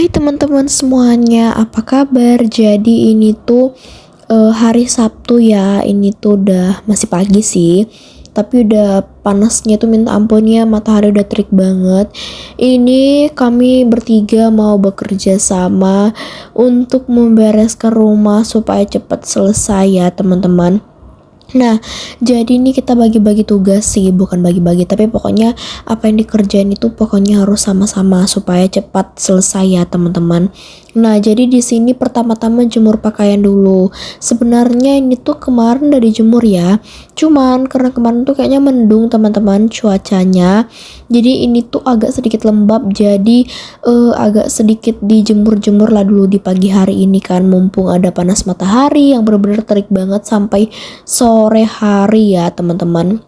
Hai teman-teman semuanya, apa kabar? Jadi ini tuh hari Sabtu ya. Ini tuh udah masih pagi sih, tapi udah panasnya tuh minta ampun ya, matahari udah terik banget. Ini kami bertiga mau bekerja sama untuk membereskan rumah supaya cepat selesai ya teman-teman. Nah, jadi ini kita bagi-bagi tugas sih, bukan bagi-bagi, tapi pokoknya apa yang dikerjain itu pokoknya harus sama-sama supaya cepat selesai ya, teman-teman. Nah, jadi di sini pertama-tama jemur pakaian dulu. Sebenarnya ini tuh kemarin udah dijemur ya. Cuman karena kemarin tuh kayaknya mendung, teman-teman, cuacanya. Jadi ini tuh agak sedikit lembab, jadi agak sedikit dijemur-jemur lah dulu di pagi hari ini kan, mumpung ada panas matahari yang benar-benar terik banget sampai sore hari ya teman-teman.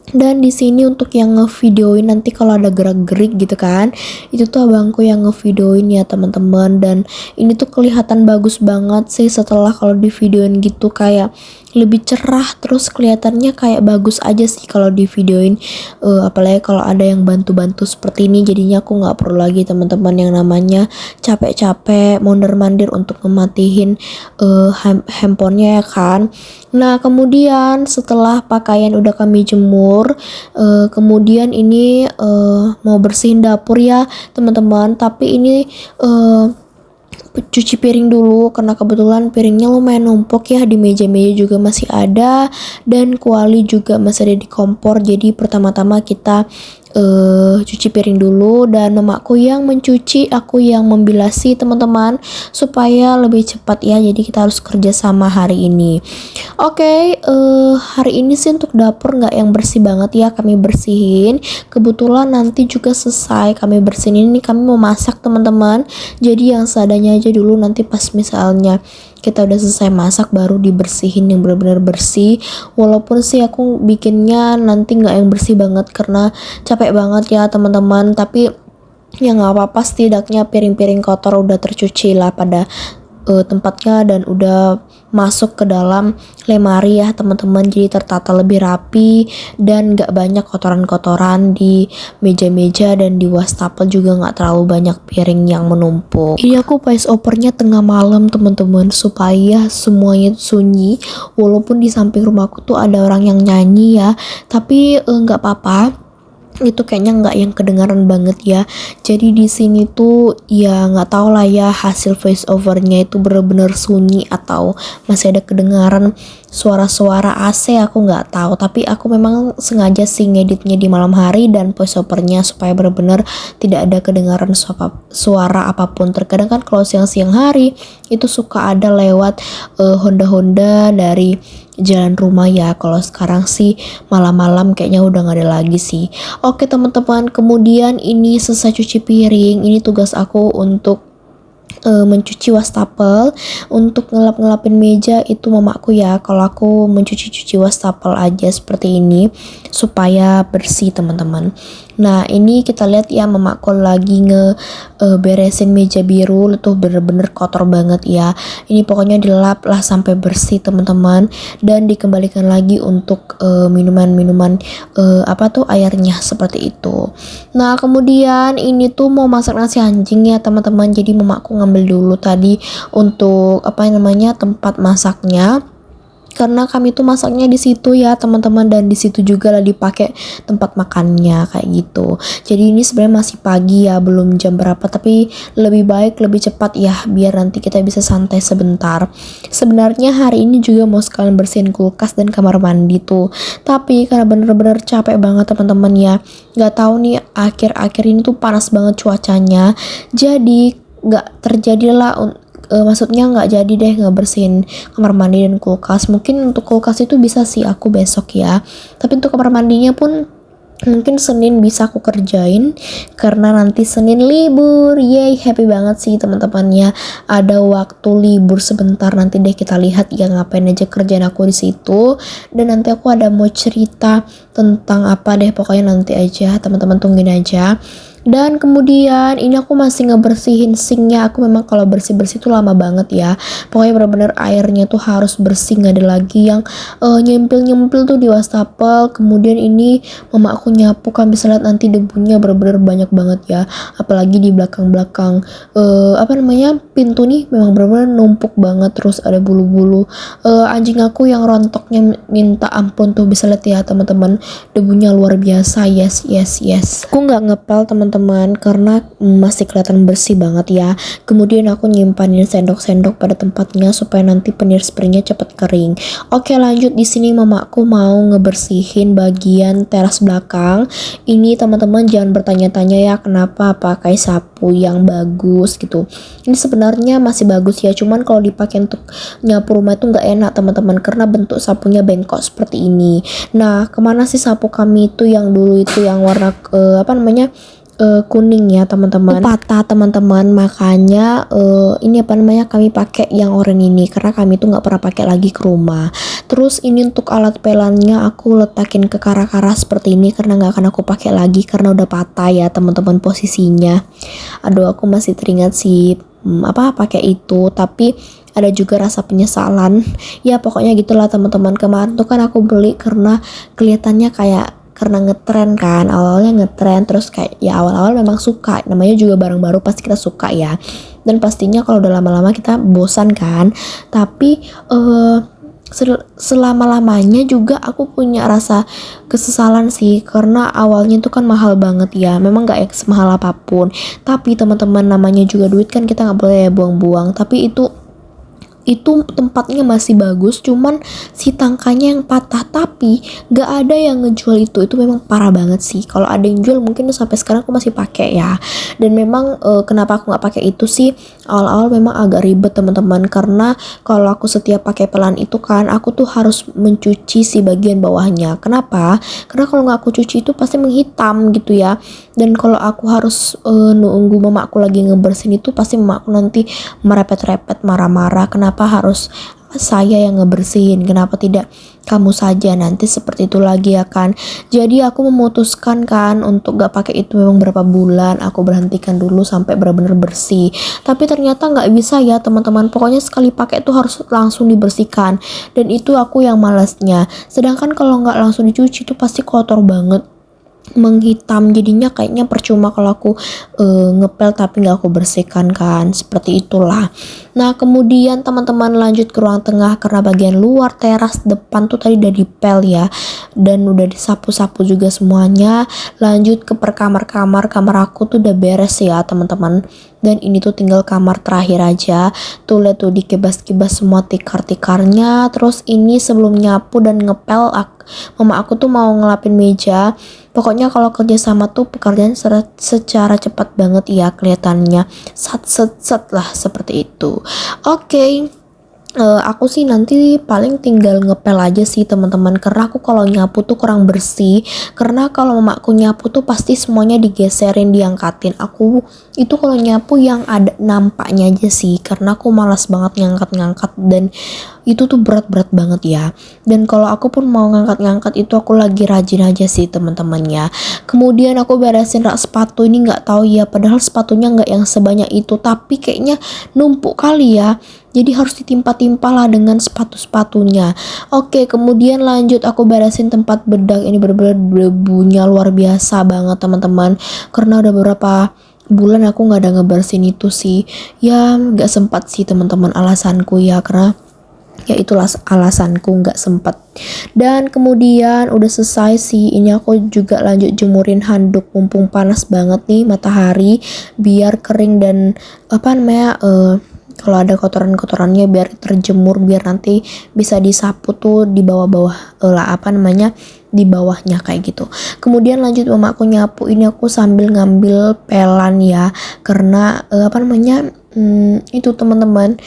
Dan di sini untuk yang ngevideoin nanti kalau ada gerak-gerik gitu kan, itu tuh abangku yang ngevideoin ya teman-teman. Dan ini tuh kelihatan bagus banget sih setelah kalau di videoin gitu, kayak lebih cerah, terus kelihatannya kayak bagus aja sih kalau di videoin. Apalagi kalau ada yang bantu-bantu seperti ini, jadinya aku nggak perlu lagi teman-teman yang namanya capek-capek mondar-mandir untuk ngematiin handphonenya ya kan. Nah, kemudian setelah pakaian udah kami jemur, kemudian ini mau bersihin dapur ya teman-teman. Tapi ini cuci piring dulu karena kebetulan piringnya lumayan numpuk ya, di meja-meja juga masih ada, dan kuali juga masih ada di kompor. Jadi pertama-tama kita cuci piring dulu, dan mamaku yang mencuci, aku yang membilasi teman-teman, supaya lebih cepat ya. Jadi kita harus kerja sama hari ini. Oke, hari ini sih untuk dapur nggak yang bersih banget ya, kami bersihin. Kebetulan nanti juga selesai kami bersihin ini, kami mau masak teman-teman. Jadi yang seadanya aja dulu, nanti pas misalnya kita udah selesai masak baru dibersihin yang benar-benar bersih. Walaupun sih aku bikinnya nanti nggak yang bersih banget karena capek banget ya teman-teman, tapi ya nggak apa-apa, setidaknya piring-piring kotor udah tercuci lah pada tempatnya dan udah masuk ke dalam lemari ya teman-teman. Jadi tertata lebih rapi dan gak banyak kotoran-kotoran di meja-meja, dan di wastafel juga gak terlalu banyak piring yang menumpuk. Ini aku voice overnya tengah malam teman-teman, supaya semuanya sunyi. Walaupun di samping rumahku tuh ada orang yang nyanyi ya, tapi gak apa-apa, itu kayaknya nggak yang kedengaran banget ya. Jadi di sini tuh ya nggak tahu lah ya, hasil voice overnya itu bener-bener sunyi atau masih ada kedengaran suara-suara AC, aku nggak tahu. Tapi aku memang sengaja sih ngeditnya di malam hari dan voice overnya supaya bener-bener tidak ada kedengaran suara apapun. Terkadang kan kalau siang-siang hari itu suka ada lewat Honda-Honda dari jalan rumah ya. Kalau sekarang sih malam-malam kayaknya udah nggak ada lagi sih. Oke teman-teman, kemudian ini selesai cuci piring. Ini tugas aku untuk mencuci wastafel. Untuk ngelap-ngelapin meja itu mamaku ya. Kalau aku mencuci-cuci wastafel aja seperti ini supaya bersih teman-teman. Nah, ini kita lihat ya, mamaku lagi beresin meja biru, itu bener-bener kotor banget ya. Ini pokoknya dilap lah sampai bersih teman-teman, dan dikembalikan lagi untuk minuman-minuman airnya seperti itu. Nah, kemudian ini tuh mau masak nasi anjing ya teman-teman. Jadi mamaku ngambil dulu tadi untuk tempat masaknya, karena kami tuh masaknya di situ ya teman-teman, dan di situ juga lah dipakai tempat makannya kayak gitu. Jadi ini sebenarnya masih pagi ya, belum jam berapa, tapi lebih baik lebih cepat ya, biar nanti kita bisa santai sebentar. Sebenarnya hari ini juga mau sekalian bersihin kulkas dan kamar mandi tuh, tapi karena bener-bener capek banget teman-teman ya, nggak tahu nih akhir-akhir ini tuh panas banget cuacanya, jadi nggak terjadilah maksudnya nggak jadi deh ngebersihin kamar mandi dan kulkas. Mungkin untuk kulkas itu bisa sih aku besok ya, tapi untuk kamar mandinya pun mungkin Senin bisa aku kerjain, karena nanti Senin libur. Yay, happy banget sih teman-teman ya, ada waktu libur sebentar. Nanti deh kita lihat ya ngapain aja kerjaan aku di situ, dan nanti aku ada mau cerita tentang apa deh, pokoknya nanti aja teman-teman tungguin aja. Dan kemudian ini aku masih ngebersihin sinknya. Aku memang kalau bersih-bersih tuh lama banget ya. Pokoknya bener-bener airnya tuh harus bersih, nggak ada lagi yang nyempil-nyempil tuh di wastafel. Kemudian ini mama aku nyapu, kan bisa lihat nanti debunya bener-bener banyak banget ya. Apalagi di belakang-belakang pintu nih memang bener-bener numpuk banget. Terus ada bulu-bulu anjing aku yang rontoknya minta ampun tuh, bisa lihat ya teman-teman, debunya luar biasa. Yes. Aku nggak ngepel teman-teman karena masih kelihatan bersih banget ya. Kemudian aku nyimpanin sendok-sendok pada tempatnya supaya nanti penir-springnya cepet kering. Oke, lanjut. Di sini mamaku mau ngebersihin bagian teras belakang. Ini teman-teman jangan bertanya-tanya ya kenapa pakai sapu yang bagus gitu. Ini sebenarnya masih bagus ya, cuman kalau dipakai untuk nyapu rumah itu nggak enak teman-teman karena bentuk sapunya bengkok seperti ini. Nah, kemana sih sapu kami itu yang dulu itu yang warna kuning ya teman-teman, patah teman-teman, makanya kami pakai yang oranye ini karena kami tuh nggak pernah pakai lagi ke rumah. Terus ini untuk alat pelannya aku letakin ke kara-kara seperti ini karena nggak akan aku pakai lagi karena udah patah ya teman-teman posisinya. Aduh, aku masih teringat sih pakai itu, tapi ada juga rasa penyesalan ya. Pokoknya gitulah teman-teman. Kemarin tuh kan aku beli karena kelihatannya karena ngetren kan, awalnya ngetren, terus kayak ya awal-awal memang suka, namanya juga barang baru pasti kita suka ya, dan pastinya kalau udah lama-lama kita bosan kan. Tapi selama-lamanya juga aku punya rasa kesesalan sih karena awalnya itu kan mahal banget ya, memang gak semahal apapun, tapi teman-teman namanya juga duit kan, kita nggak boleh buang-buang. Tapi itu tempatnya masih bagus, cuman si tangkanya yang patah, tapi gak ada yang ngejual itu memang parah banget sih. Kalau ada yang jual mungkin sampai sekarang aku masih pakai ya. Dan memang kenapa aku nggak pakai itu sih, awal-awal memang agak ribet teman-teman, karena kalau aku setiap pakai pelan itu kan aku tuh harus mencuci si bagian bawahnya. Kenapa? Karena kalau nggak aku cuci itu pasti menghitam gitu ya. Dan kalau aku harus nunggu mamaku lagi ngebersihin itu, pasti mamaku nanti merepet-repet, marah-marah, kenapa harus saya yang ngebersihin, kenapa tidak kamu saja. Nanti seperti itu lagi ya kan. Jadi aku memutuskan kan untuk gak pakai itu. Memang berapa bulan aku berhentikan dulu sampai benar-benar bersih, tapi ternyata nggak bisa ya teman-teman. Pokoknya sekali pakai itu harus langsung dibersihkan, dan itu aku yang malasnya. Sedangkan kalau nggak langsung dicuci itu pasti kotor banget, menghitam, jadinya kayaknya percuma kalau aku ngepel tapi nggak aku bersihkan kan, seperti itulah. Nah, kemudian teman-teman lanjut ke ruang tengah karena bagian luar teras depan tuh tadi udah dipel ya, dan udah disapu-sapu juga semuanya. Lanjut ke kamar aku tuh udah beres ya teman-teman, dan ini tuh tinggal kamar terakhir aja. Tuh lihat tuh dikibas-kibas semua tikar-tikarnya. Terus ini sebelum nyapu dan ngepel mama aku tuh mau ngelapin meja. Pokoknya kalau kerja sama tuh pekerjaan secara cepat banget ya kelihatannya, set lah seperti itu. Oke. Aku sih nanti paling tinggal ngepel aja sih teman-teman, karena aku kalau nyapu tuh kurang bersih. Karena kalau mamaku nyapu tuh pasti semuanya digeserin, diangkatin. Aku itu kalau nyapu yang ada nampaknya aja sih, karena aku malas banget ngangkat-ngangkat, dan itu tuh berat-berat banget ya. Dan kalau aku pun mau ngangkat-ngangkat itu aku lagi rajin aja sih teman-teman ya. Kemudian aku beresin rak sepatu. Ini nggak tahu ya, padahal sepatunya nggak yang sebanyak itu, tapi kayaknya numpuk kali ya, jadi harus ditimpa-timpa lah dengan sepatu-sepatunya. Oke, kemudian lanjut aku beresin tempat bedak. Ini bener-bener debunya luar biasa banget teman-teman, karena udah beberapa bulan aku nggak ada ngebersihin itu sih ya. Nggak sempat sih teman-teman, alasanku ya, karena ya itulah alasanku nggak sempat. Dan kemudian udah selesai sih, ini aku juga lanjut jemurin handuk mumpung panas banget nih matahari, biar kering dan kalau ada kotoran-kotorannya biar terjemur, biar nanti bisa disapu tuh di bawah-bawah di bawahnya kayak gitu. Kemudian lanjut mamaku nyapu. Ini aku sambil ngambil pelan ya, karena itu teman-teman,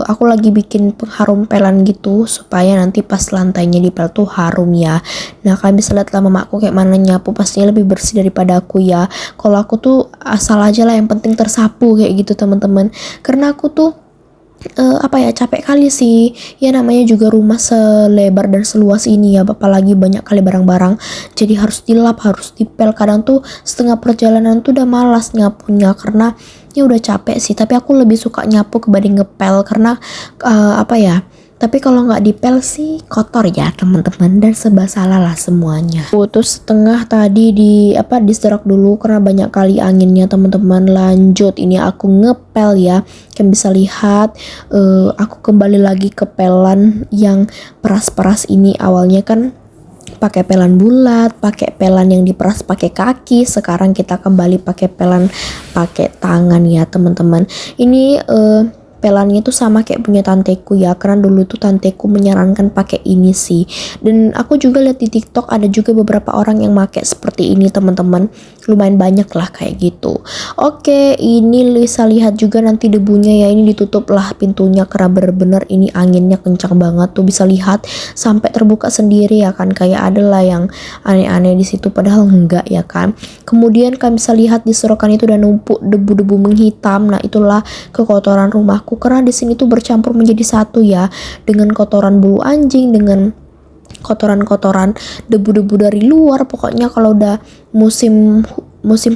aku lagi bikin pengharum pelan gitu supaya nanti pas lantainya dipel tuh harum ya. Nah, kalian bisa lihat lah mamaku kayak mana nyapu, pastinya lebih bersih daripada aku ya. Kalau aku tuh asal aja lah, yang penting tersapu kayak gitu teman-teman, karena aku tuh apa ya, capek kali sih ya, namanya juga rumah selebar dan seluas ini ya, apalagi banyak kali barang-barang, jadi harus dilap, harus dipel. Kadang tuh setengah perjalanan tuh udah malas nyapunya karena ya udah capek sih. Tapi aku lebih suka nyapu kebanding ngepel karena apa ya, tapi kalau nggak dipel sih kotor ya teman-teman, dan serba salah lah semuanya. Terus setengah tadi diserak dulu karena banyak kali anginnya teman-teman. Lanjut ini aku ngepel ya. Kalian bisa lihat aku kembali lagi ke pelan yang peras-peras ini. Awalnya kan pakai pelan bulat, pakai pelan yang diperas pakai kaki. Sekarang kita kembali pakai pelan pakai tangan ya teman-teman. Ini pelannya tuh sama kayak punya tanteku ya, karena dulu tuh tanteku menyarankan pakai ini sih. Dan aku juga lihat di TikTok ada juga beberapa orang yang pakai seperti ini teman-teman, lumayan banyak lah kayak gitu. Oke, ini bisa lihat juga nanti debunya ya, ini ditutup lah pintunya karena bener-bener ini anginnya kencang banget tuh, bisa lihat sampai terbuka sendiri ya kan, kayak ada lah yang aneh-aneh di situ padahal enggak ya kan. Kemudian kalian bisa lihat di serokan itu udah numpuk debu-debu menghitam. Nah itulah kekotoran rumahku karena di sini tuh bercampur menjadi satu ya, dengan kotoran bulu anjing, dengan kotoran-kotoran debu-debu dari luar. Pokoknya kalau udah musim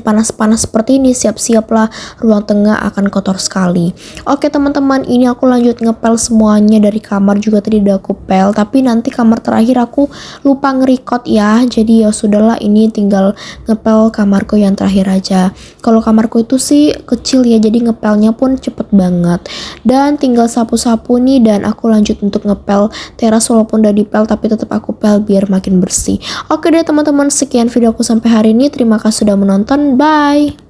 panas-panas seperti ini, siap-siaplah ruang tengah akan kotor sekali. Oke teman-teman, ini aku lanjut ngepel semuanya. Dari kamar juga tadi udah aku pel, tapi nanti kamar terakhir aku lupa nge-record ya, jadi ya sudahlah, ini tinggal ngepel kamarku yang terakhir aja. Kalau kamarku itu sih kecil ya, jadi ngepelnya pun cepet banget, dan tinggal sapu-sapu nih. Dan aku lanjut untuk ngepel teras, walaupun udah dipel tapi tetap aku pel biar makin bersih. Oke deh teman-teman, sekian video aku sampai hari ini. Terima kasih sudah menonton. Bye.